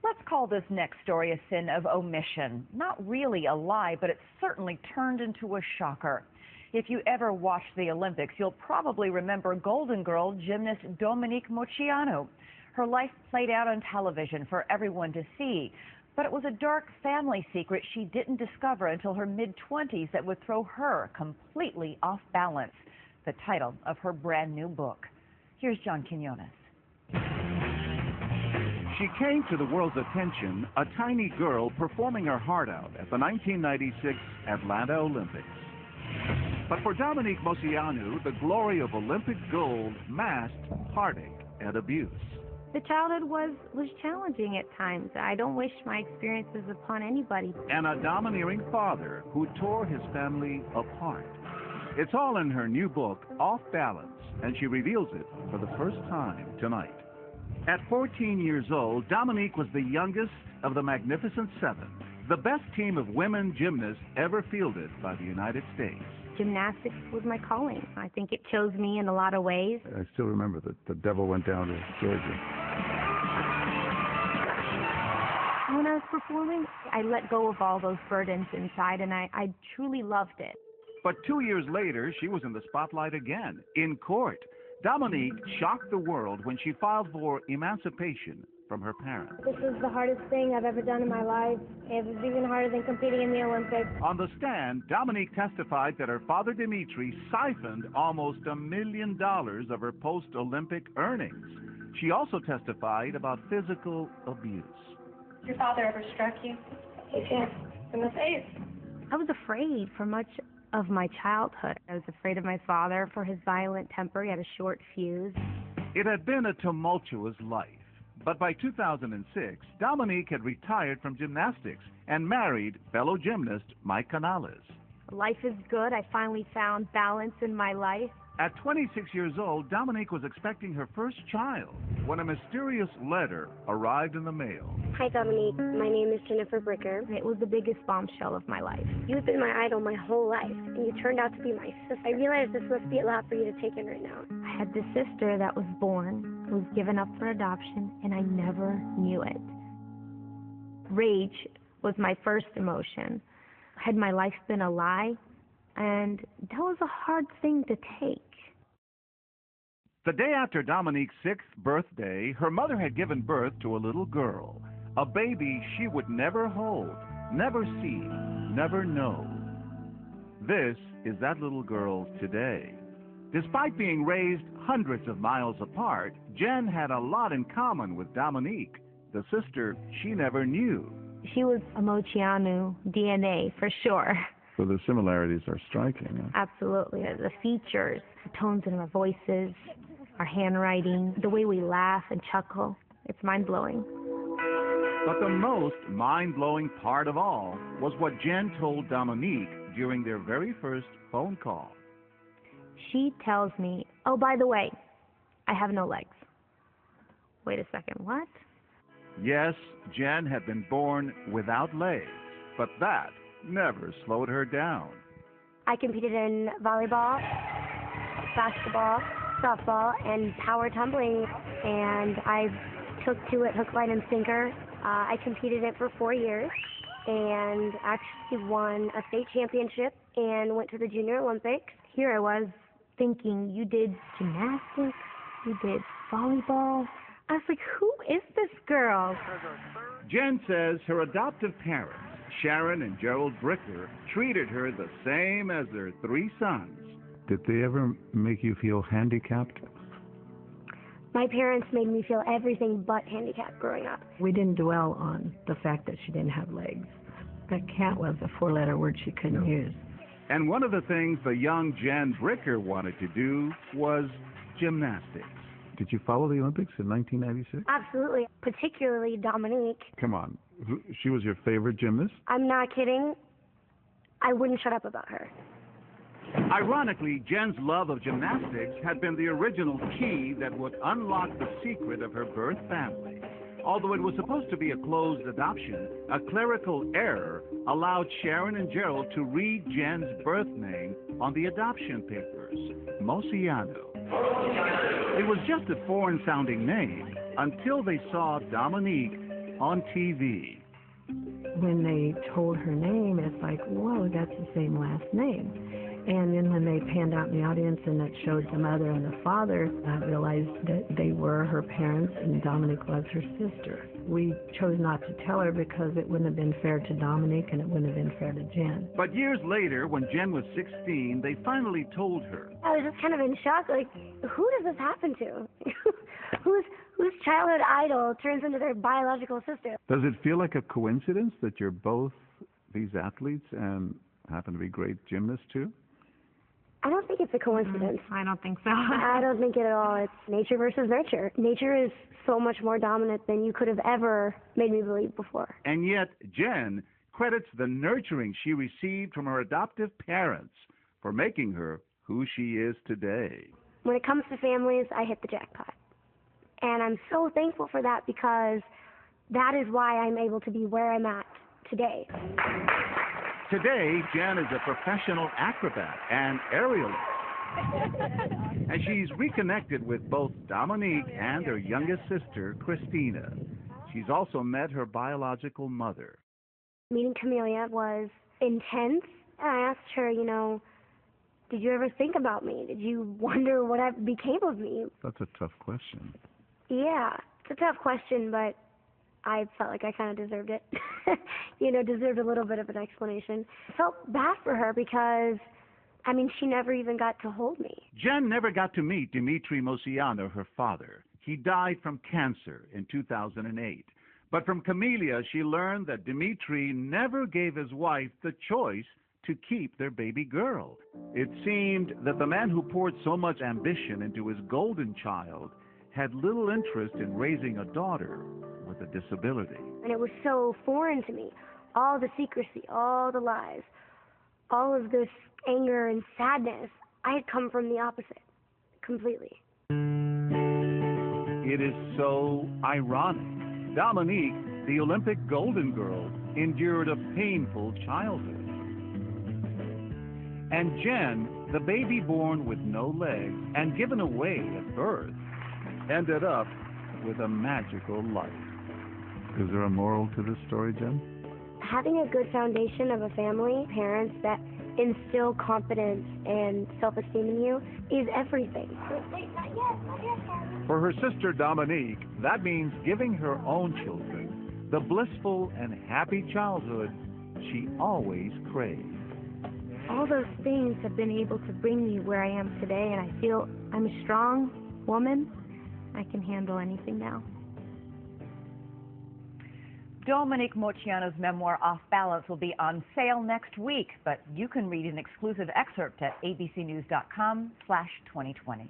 Let's call this next story a sin of omission. Not really a lie, but it's certainly turned into a shocker. If you ever watched the Olympics, you'll probably remember Golden Girl gymnast Dominique Moceanu. Her life played out on television for everyone to see, but it was a dark family secret she didn't discover until her mid-20s that would throw her completely off balance. The title of her brand new book. Here's John Quinones. She came to the world's attention, a tiny girl performing her heart out at the 1996 Atlanta Olympics. But for Dominique Moceanu, the glory of Olympic gold masked heartache and abuse. The childhood was challenging at times. I don't wish my experiences upon anybody. And a domineering father who tore his family apart. It's all in her new book, Off Balance, and she reveals it for the first time tonight. At 14 years old, Dominique was the youngest of the Magnificent Seven, the best team of women gymnasts ever fielded by the United States. Gymnastics was my calling. I think it chose me in a lot of ways. I still remember that the devil went down to Georgia. When I was performing, I let go of all those burdens inside, and I truly loved it. But 2 years later, she was in the spotlight again, in court. Dominique shocked the world when she filed for emancipation from her parents. This is the hardest thing I've ever done in my life. It was even harder than competing in the Olympics. On the stand, Dominique testified that her father Dimitri siphoned almost $1 million of her post-Olympic earnings. She also testified about physical abuse. Your father ever struck you? He did. In the face. I was afraid for much of my childhood. I was afraid of my father for his violent temper. He had a short fuse. It had been a tumultuous life. But by 2006, Dominique had retired from gymnastics and married fellow gymnast Mike Canales. Life is good. I finally found balance in my life. At 26 years old, Dominique was expecting her first child when a mysterious letter arrived in the mail. Hi, Dominique. My name is Jennifer Bricker. It was the biggest bombshell of my life. You've been my idol my whole life, and you turned out to be my sister. I realize this must be a lot for you to take in right now. I had this sister that was born, was given up for adoption, and I never knew it. Rage was my first emotion. Had my life been a lie? And that was a hard thing to take. The day after Dominique's 6th birthday, her mother had given birth to a little girl, a baby she would never hold, never see, never know. This is that little girl today. Despite being raised hundreds of miles apart, Jen had a lot in common with Dominique, the sister she never knew. She was a Moceanu DNA for sure. So the similarities are striking. Huh? Absolutely. The features, the tones in our voices, our handwriting, the way we laugh and chuckle, it's mind-blowing. But the most mind-blowing part of all was what Jen told Dominique during their very first phone call. She tells me, oh, by the way, I have no legs. Wait a second, what? Yes, Jen had been born without legs, but that never slowed her down. I competed in volleyball, basketball, softball, and power tumbling, and I took to it hook, line, and sinker. I competed in it for 4 years and actually won a state championship and went to the Junior Olympics. Here I was thinking, you did gymnastics, you did volleyball. I was like, who is this girl? Jen says her adoptive parents, Sharon and Gerald Bricker, treated her the same as their 3 sons. Did they ever make you feel handicapped? My parents made me feel everything but handicapped growing up. We didn't dwell on the fact that she didn't have legs. That cat was a 4-letter word she couldn't use. And one of the things the young Jen Bricker wanted to do was gymnastics. Did you follow the Olympics in 1996? Absolutely, particularly Dominique. Come on. She was your favorite gymnast? I'm not kidding. I wouldn't shut up about her. Ironically, Jen's love of gymnastics had been the original key that would unlock the secret of her birth family. Although it was supposed to be a closed adoption, a clerical error allowed Sharon and Gerald to read Jen's birth name on the adoption papers, Moceanu. It was just a foreign-sounding name until they saw Dominique on TV. When they told her name, it's like, whoa, that's the same last name. And then when they panned out in the audience and it showed the mother and the father, I realized that they were her parents and Dominique was her sister. We chose not to tell her because it wouldn't have been fair to Dominique and it wouldn't have been fair to Jen. But years later, when Jen was 16, they finally told her. I was just kind of in shock, like, who does this happen to? Whose childhood idol turns into their biological sister? Does it feel like a coincidence that you're both these athletes and happen to be great gymnasts too? I don't think it's a coincidence. I don't think so. I don't think it at all. It's nature versus nurture. Nature is so much more dominant than you could have ever made me believe before. And yet, Jen credits the nurturing she received from her adoptive parents for making her who she is today. When it comes to families, I hit the jackpot. And I'm so thankful for that because that is why I'm able to be where I'm at today. Today, Jen is a professional acrobat and aerialist. And she's reconnected with both Dominique and her youngest sister, Christina. She's also met her biological mother. Meeting Camelia was intense. And I asked her, did you ever think about me? Did you wonder what became of me? That's a tough question. Yeah, it's a tough question, but I felt like I kind of deserved it. Deserved a little bit of an explanation. I felt bad for her because, she never even got to hold me. Jen never got to meet Dimitri Mosiano, her father. He died from cancer in 2008. But from Camelia, she learned that Dimitri never gave his wife the choice to keep their baby girl. It seemed that the man who poured so much ambition into his golden child had little interest in raising a daughter with a disability. And it was so foreign to me. All the secrecy, all the lies, all of this anger and sadness. I had come from the opposite, completely. It is so ironic. Dominique, the Olympic golden girl, endured a painful childhood. And Jen, the baby born with no legs and given away at birth, ended up with a magical life. Is there a moral to this story, Jen? Having a good foundation of a family, parents that instill confidence and self-esteem in you is everything. For her sister Dominique, that means giving her own children the blissful and happy childhood she always craved. All those things have been able to bring me where I am today, and I feel I'm a strong woman. I can handle anything now. Dominique Moceano's memoir, Off Balance, will be on sale next week, but you can read an exclusive excerpt at abcnews.com/2020.